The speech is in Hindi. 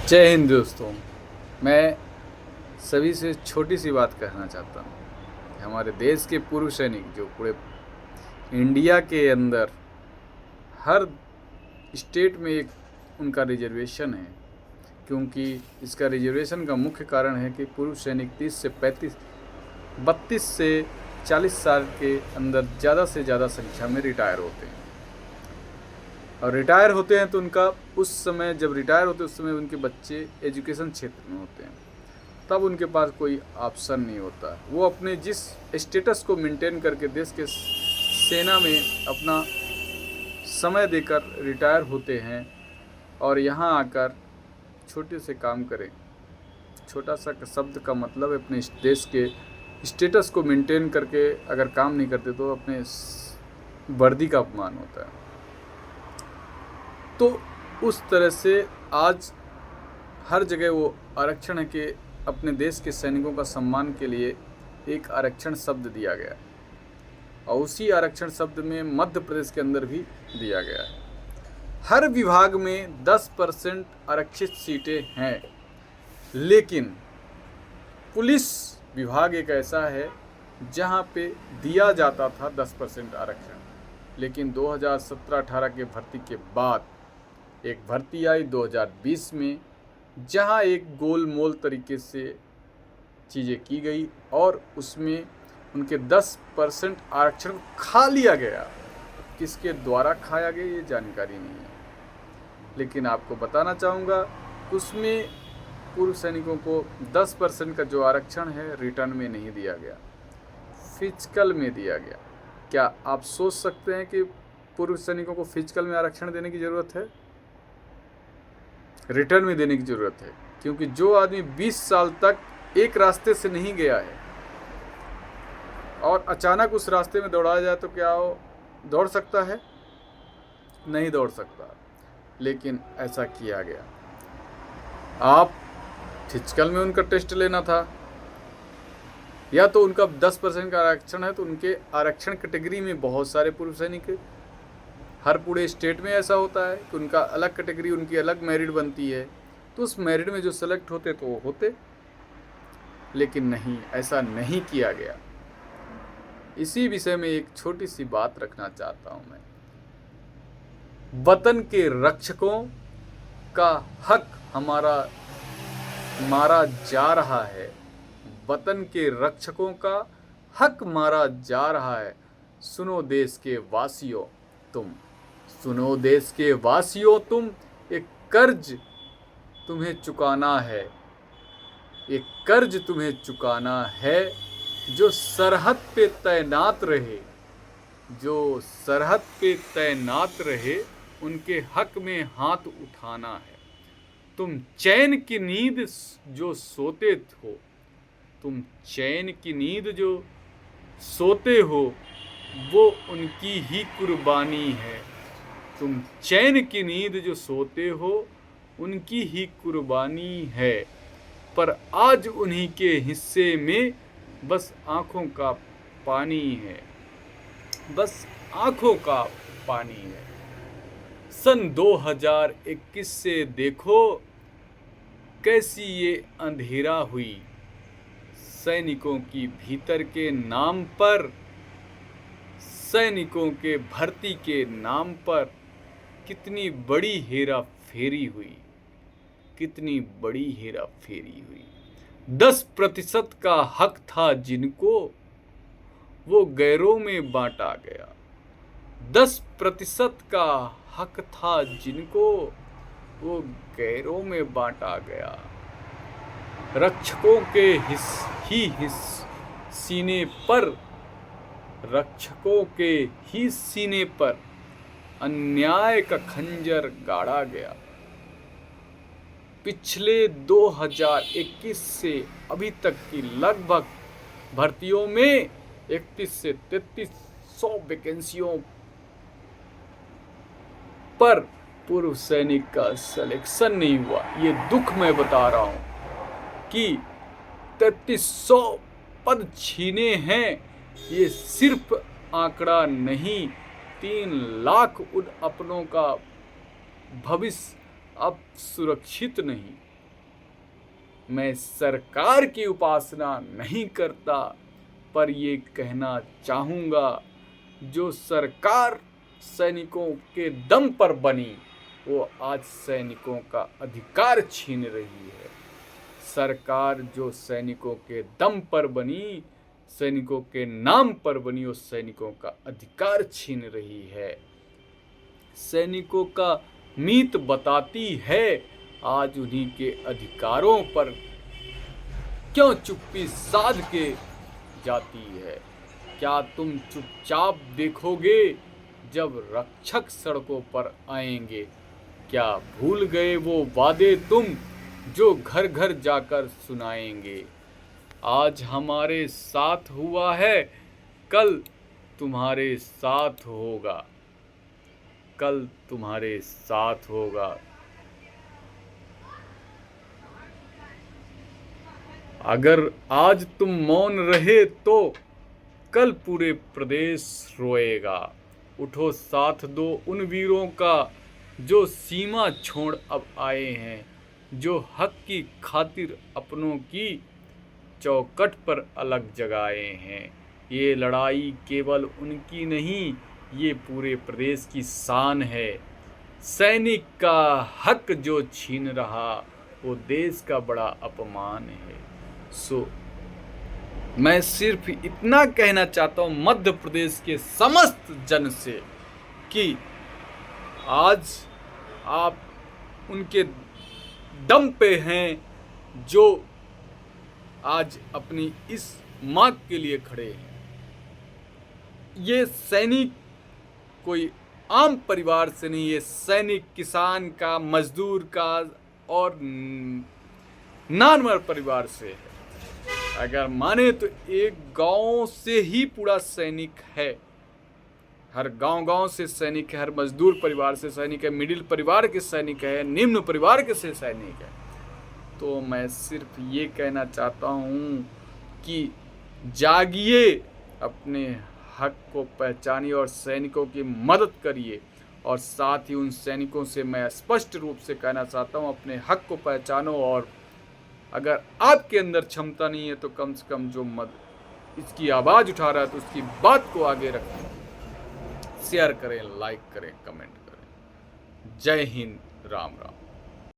जय हिंद दोस्तों। मैं सभी से छोटी सी बात कहना चाहता हूँ कि हमारे देश के पूर्व सैनिक जो पूरे इंडिया के अंदर हर स्टेट में एक उनका रिजर्वेशन है, क्योंकि इसका रिजर्वेशन का मुख्य कारण है कि पूर्व सैनिक 30 से 35 32 से 40 साल के अंदर ज़्यादा से ज़्यादा संख्या में रिटायर होते हैं। और रिटायर होते हैं तो उनका उस समय जब रिटायर होते हैं उस समय उनके बच्चे एजुकेशन क्षेत्र में होते हैं, तब उनके पास कोई ऑप्शन नहीं होता। वो अपने जिस स्टेटस को मेंटेन करके देश के सेना में अपना समय देकर रिटायर होते हैं और यहाँ आकर छोटे से काम करें। छोटा सा शब्द का मतलब है अपने देश के स्टेटस को मेंटेन करके अगर काम नहीं करते तो अपने वर्दी का अपमान होता है। तो उस तरह से आज हर जगह वो आरक्षण है कि अपने देश के सैनिकों का सम्मान के लिए एक आरक्षण शब्द दिया गया और उसी आरक्षण शब्द में मध्य प्रदेश के अंदर भी दिया गया है। हर विभाग में 10% आरक्षित सीटें हैं, लेकिन पुलिस विभाग एक ऐसा है जहां पे दिया जाता था 10% आरक्षण, लेकिन 2017-18 के भर्ती के बाद एक भर्ती आई 2020 में, जहां एक गोलमोल तरीके से चीज़ें की गई और उसमें उनके 10% आरक्षण खा लिया गया। किसके द्वारा खाया गया ये जानकारी नहीं है, लेकिन आपको बताना चाहूँगा उसमें पूर्व सैनिकों को 10% का जो आरक्षण है रिटर्न में नहीं दिया गया, फिजिकल में दिया गया। क्या आप सोच सकते हैं कि पूर्व सैनिकों को फिजिकल में आरक्षण देने की ज़रूरत है? रिटर्न में देने की ज़रूरत है, क्योंकि जो आदमी 20 साल तक एक रास्ते से नहीं गया है और अचानक उस रास्ते में दौड़ाया जाए तो क्या वो दौड़ सकता है? नहीं दौड़ सकता। लेकिन ऐसा किया गया। आप फिजिकल में उनका टेस्ट लेना था, या तो उनका 10% का आरक्षण है तो उनके आरक्षण कैटेगरी में बहुत सारे पूर्व सैनिक, हर पूरे स्टेट में ऐसा होता है कि उनका अलग कैटेगरी, उनकी अलग मेरिट बनती है, तो उस मेरिट में जो सेलेक्ट होते तो वो होते, लेकिन नहीं, ऐसा नहीं किया गया। इसी विषय में एक छोटी सी बात रखना चाहता हूं मैं। वतन के रक्षकों का हक हमारा मारा जा रहा है, वतन के रक्षकों का हक मारा जा रहा है। सुनो देश के वासियों तुम, सुनो देश के वासियों तुम, एक कर्ज तुम्हें चुकाना है, एक कर्ज तुम्हें चुकाना है। जो सरहद पे तैनात रहे, जो सरहद पे तैनात रहे, उनके हक में हाथ उठाना है। तुम चैन की नींद जो सोते हो, तुम चैन की नींद जो सोते हो, वो उनकी ही कुर्बानी है। तुम चैन की नींद जो सोते हो, उनकी ही कुर्बानी है। पर आज उन्हीं के हिस्से में बस आँखों का पानी है, बस आँखों का पानी है। सन 2021 से देखो कैसी ये अंधेरा हुई। सैनिकों की भीतर के नाम पर, सैनिकों के भर्ती के नाम पर कितनी बड़ी हेरा फेरी हुई, कितनी बड़ी हेरा फेरी हुई। 10% का हक था जिनको, वो गैरों में बांटा गया। 10% का हक था जिनको, वो गैरों में बांटा गया। रक्षकों के सीने पर, रक्षकों के ही सीने पर अन्याय का खंजर गाड़ा गया। पिछले 2021 से अभी तक की लगभग भर्तियों में 31 से 3300 वैकेंसियों पर पूर्व सैनिक का सिलेक्शन नहीं हुआ। ये दुख मैं बता रहा हूँ कि 3300 पद छीने हैं। ये सिर्फ आंकड़ा नहीं, 3 लाख उन अपनों का भविष्य अब सुरक्षित नहीं। मैं सरकार की उपासना नहीं करता, पर ये कहना चाहूँगा, जो सरकार सैनिकों के दम पर बनी, वो आज सैनिकों का अधिकार छीन रही है। सरकार जो सैनिकों के दम पर बनी, सैनिकों के नाम पर बनी, वो सैनिकों का अधिकार छीन रही है। सैनिकों का मीत बताती है, आज उन्हीं के अधिकारों पर क्यों चुप्पी साध के जाती है। क्या तुम चुपचाप देखोगे जब रक्षक सड़कों पर आएंगे? क्या भूल गए वो वादे तुम जो घर घर जाकर सुनाएंगे? आज हमारे साथ हुआ है, कल तुम्हारे साथ होगा, कल तुम्हारे साथ होगा। अगर आज तुम मौन रहे तो कल पूरे प्रदेश रोएगा। उठो, साथ दो उन वीरों का जो सीमा छोड़ अब आए हैं, जो हक की खातिर अपनों की चौखट पर अलग जगाए हैं। ये लड़ाई केवल उनकी नहीं, ये पूरे प्रदेश की शान है। सैनिक का हक जो छीन रहा, वो देश का बड़ा अपमान है। मैं सिर्फ इतना कहना चाहता हूँ मध्य प्रदेश के समस्त जन से कि आज आप उनके दम पे हैं, जो आज अपनी इस मांग के लिए खड़े हैं। ये सैनिक कोई आम परिवार से नहीं, ये सैनिक किसान का, मजदूर का और नॉर्मल परिवार से है। अगर माने तो एक गांव से ही पूरा सैनिक है, हर गांव से सैनिक है, हर मजदूर परिवार से सैनिक है, मिडिल परिवार के सैनिक है, निम्न परिवार के से सैनिक है। तो मैं सिर्फ ये कहना चाहता हूँ कि जागिए, अपने हक को पहचानिए और सैनिकों की मदद करिए। और साथ ही उन सैनिकों से मैं स्पष्ट रूप से कहना चाहता हूँ, अपने हक को पहचानो। और अगर आपके अंदर क्षमता नहीं है तो कम से कम जो इसकी आवाज़ उठा रहा है तो उसकी बात को आगे रखें, शेयर करें, लाइक करें, कमेंट करें। जय हिंद, राम राम।